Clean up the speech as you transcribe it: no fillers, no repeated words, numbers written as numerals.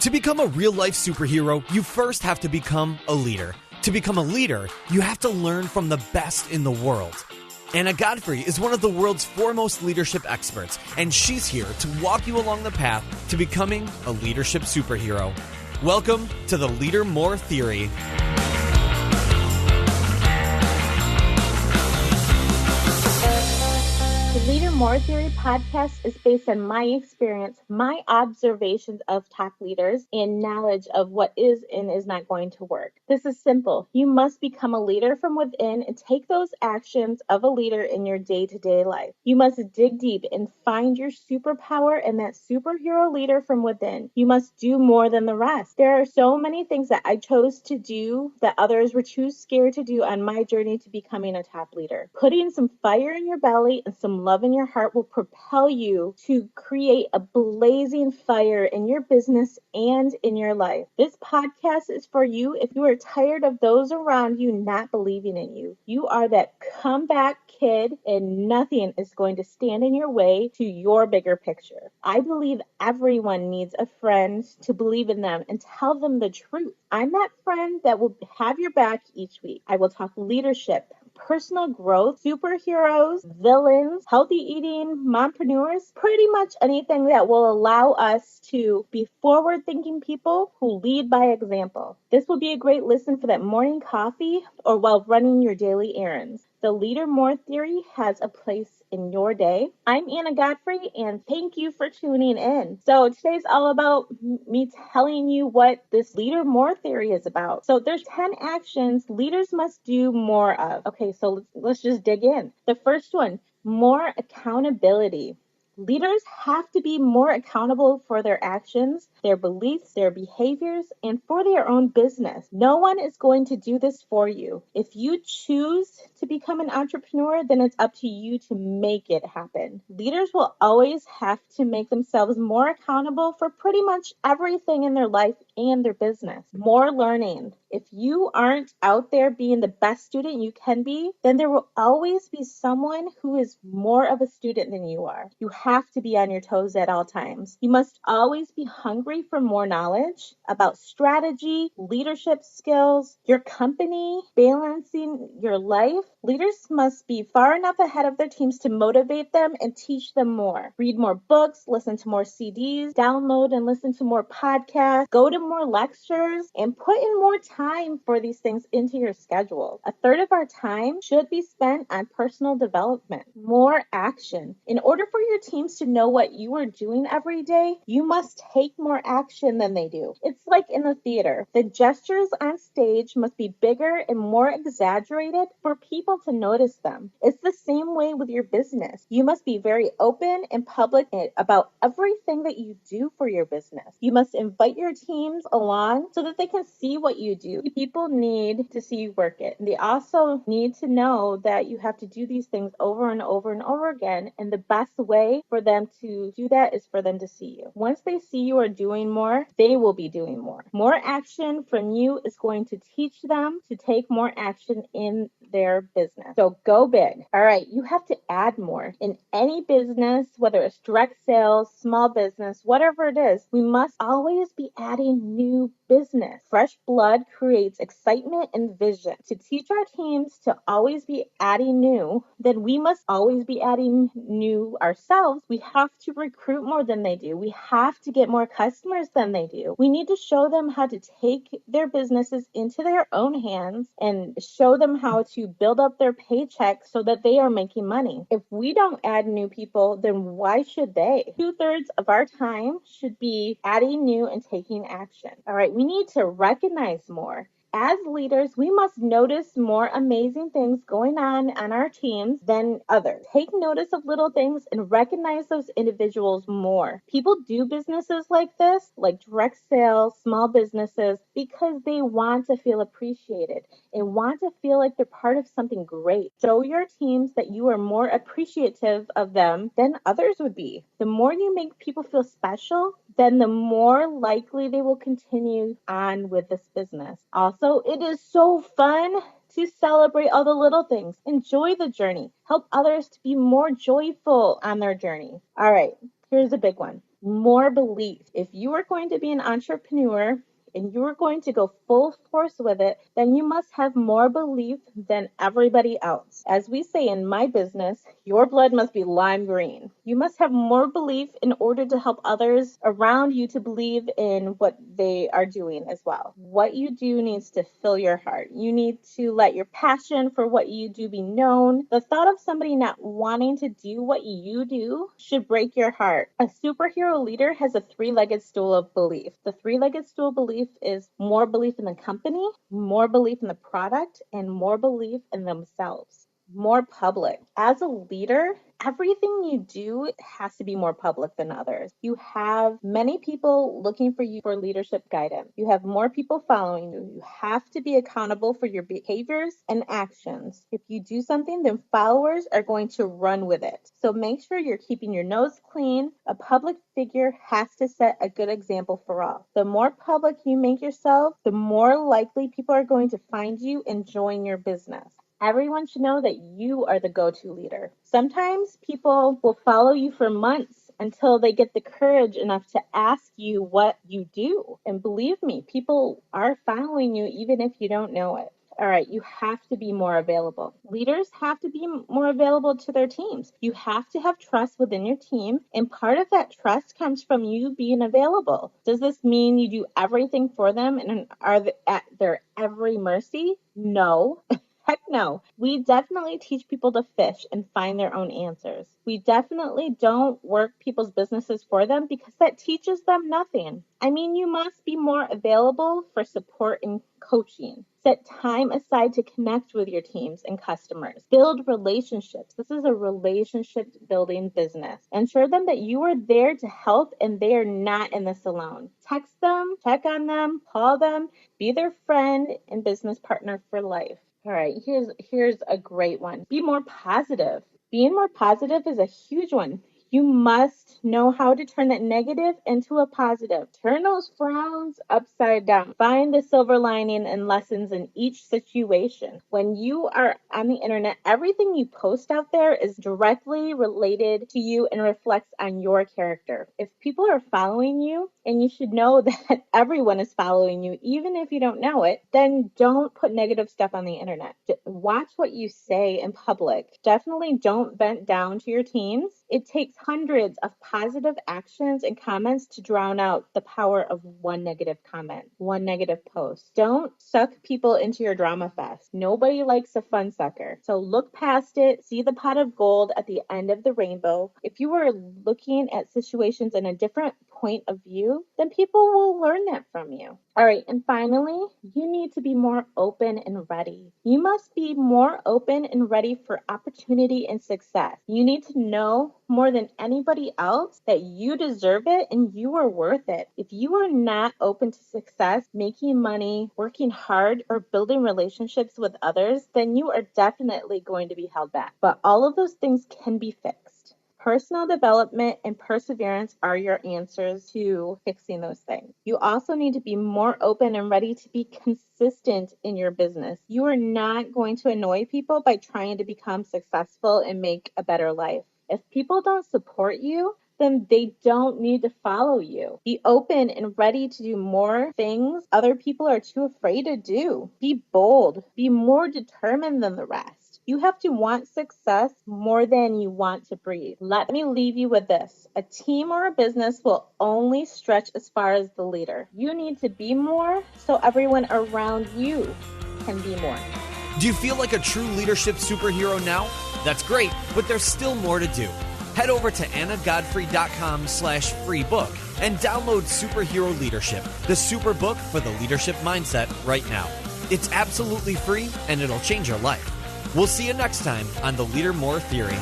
To become a real-life superhero, you first have to become a leader. To become a leader, you have to learn from the best in the world. Anna Godfrey is one of the world's foremost leadership experts, and she's here to walk you along the path to becoming a leadership superhero. Welcome to the Leader More Theory. The Leader More Theory podcast is based on my experience, my observations of top leaders, and knowledge of what is and is not going to work. This is simple. You must become a leader from within and take those actions of a leader in your day-to-day life. You must dig deep and find your superpower and that superhero leader from within. You must do more than the rest. There are so many things that I chose to do that others were too scared to do on my journey to becoming a top leader. Putting some fire in your belly and some love in your heart will propel you to create a blazing fire in your business and in your life. This podcast is for you if you are tired of those around you not believing in you. You are that comeback kid and nothing is going to stand in your way to your bigger picture. I believe everyone needs a friend to believe in them and tell them the truth. I'm that friend that will have your back each week. I will talk leadership, personal growth, superheroes, villains, healthy eating, mompreneurs, pretty much anything that will allow us to be forward-thinking people who lead by example. This will be a great listen for that morning coffee or while running your daily errands. The Leader More Theory has a place in your day. I'm Anna Godfrey, and thank you for tuning in. So today's all about me telling you what this Leader More Theory is about. So there's 10 actions leaders must do more of. Okay, so let's just dig in. The first one, more accountability. Leaders have to be more accountable for their actions, their beliefs, their behaviors, and for their own business. No one is going to do this for you. If you choose to become an entrepreneur, then it's up to you to make it happen. Leaders will always have to make themselves more accountable for pretty much everything in their life and their business. More learning. If you aren't out there being the best student you can be, then there will always be someone who is more of a student than you are. You have to be on your toes at all times. You must always be hungry for more knowledge about strategy, leadership skills, your company, balancing your life. Leaders must be far enough ahead of their teams to motivate them and teach them more. Read more books, listen to more CDs, download and listen to more podcasts, go to more lectures, and put in more time for these things into your schedule. A third of our time should be spent on personal development. More action. In order for your teams to know what you are doing every day, you must take more action than they do. It's like in the theater. The gestures on stage must be bigger and more exaggerated for people to notice them. It's the same way with your business. You must be very open and public about everything that you do for your business. You must invite your teams along so that they can see what you do. People need to see you work it. They also need to know that you have to do these things over and over and over again, and the best way for them to do that is for them to see you. Once they see you are doing more, they will be doing more. More action from you is going to teach them to take more action in their business. So go big. All right, you have to add more. In any business, whether it's direct sales, small business, whatever it is, we must always be adding new business. Fresh blood creates excitement and vision. To teach our teams to always be adding new, then we must always be adding new ourselves. We have to recruit more than they do. We have to get more customers than they do. We need to show them how to take their businesses into their own hands and show them how to build up their paycheck so that they are making money. If we don't add new people, then why should they? 2/3 of our time should be adding new and taking action. All right, we need to recognize more. As leaders, we must notice more amazing things going on our teams than others. Take notice of little things and recognize those individuals more. People do businesses like this, like direct sales, small businesses, because they want to feel appreciated and want to feel like they're part of something great. Show your teams that you are more appreciative of them than others would be. The more you make people feel special, then the more likely they will continue on with this business. Also, it is so fun to celebrate all the little things. Enjoy the journey. Help others to be more joyful on their journey. All right, here's a big one. more belief. If you are going to be an entrepreneur and you are going to go full force with it, then you must have more belief than everybody else. As we say in my business, your blood must be lime green. You must have more belief in order to help others around you to believe in what they are doing as well. What you do needs to fill your heart. You need to let your passion for what you do be known. The thought of somebody not wanting to do what you do should break your heart. A superhero leader has a three-legged stool of belief. The three-legged stool belief is more belief in the company, more belief in the product, and more belief in themselves. More public. As a leader, everything you do has to be more public than others. You have many people looking for you for leadership guidance. You have more people following you. You have to be accountable for your behaviors and actions. If you do something, then followers are going to run with it. So make sure you're keeping your nose clean. A public figure has to set a good example for all. The more public you make yourself, the more likely people are going to find you and join your business. Everyone should know that you are the go-to leader. Sometimes people will follow you for months until they get the courage enough to ask you what you do. And believe me, people are following you even if you don't know it. All right, you have to be more available. Leaders have to be more available to their teams. You have to have trust within your team, and part of that trust comes from you being available. Does this mean you do everything for them and are at their every mercy? No. Heck no. We definitely teach people to fish and find their own answers. We definitely don't work people's businesses for them because that teaches them nothing. I mean, you must be more available for support and coaching. Set time aside to connect with your teams and customers. Build relationships. This is a relationship building business. Ensure them that you are there to help and they are not in this alone. Text them, check on them, call them, be their friend and business partner for life. All right, here's a great one. Be more positive. Being more positive is a huge one. You must know how to turn that negative into a positive. Turn those frowns upside down. Find the silver lining and lessons in each situation. When you are on the internet, everything you post out there is directly related to you and reflects on your character. If people are following you, and you should know that everyone is following you, even if you don't know it, then don't put negative stuff on the internet. Watch what you say in public. Definitely don't vent down to your teams. It takes hundreds of positive actions and comments to drown out the power of one negative comment, one negative post. Don't suck people into your drama fest. Nobody likes a fun sucker. So look past it, see the pot of gold at the end of the rainbow. If you are looking at situations in a different point of view, then people will learn that from you. All right, and finally, you need to be more open and ready. You must be more open and ready for opportunity and success. You need to know more than anybody else that you deserve it and you are worth it. If you are not open to success, making money, working hard, or building relationships with others, then you are definitely going to be held back. But all of those things can be fixed. Personal development and perseverance are your answers to fixing those things. You also need to be more open and ready to be consistent in your business. You are not going to annoy people by trying to become successful and make a better life. If people don't support you, then they don't need to follow you. Be open and ready to do more things other people are too afraid to do. Be bold. Be more determined than the rest. You have to want success more than you want to breathe. Let me leave you with this. A team or a business will only stretch as far as the leader. You need to be more so everyone around you can be more. Do you feel like a true leadership superhero now? That's great, but there's still more to do. Head over to annagodfrey.com/free book and download Superhero Leadership, the super book for the leadership mindset right now. It's absolutely free and it'll change your life. We'll see you next time on the Leader More Theory.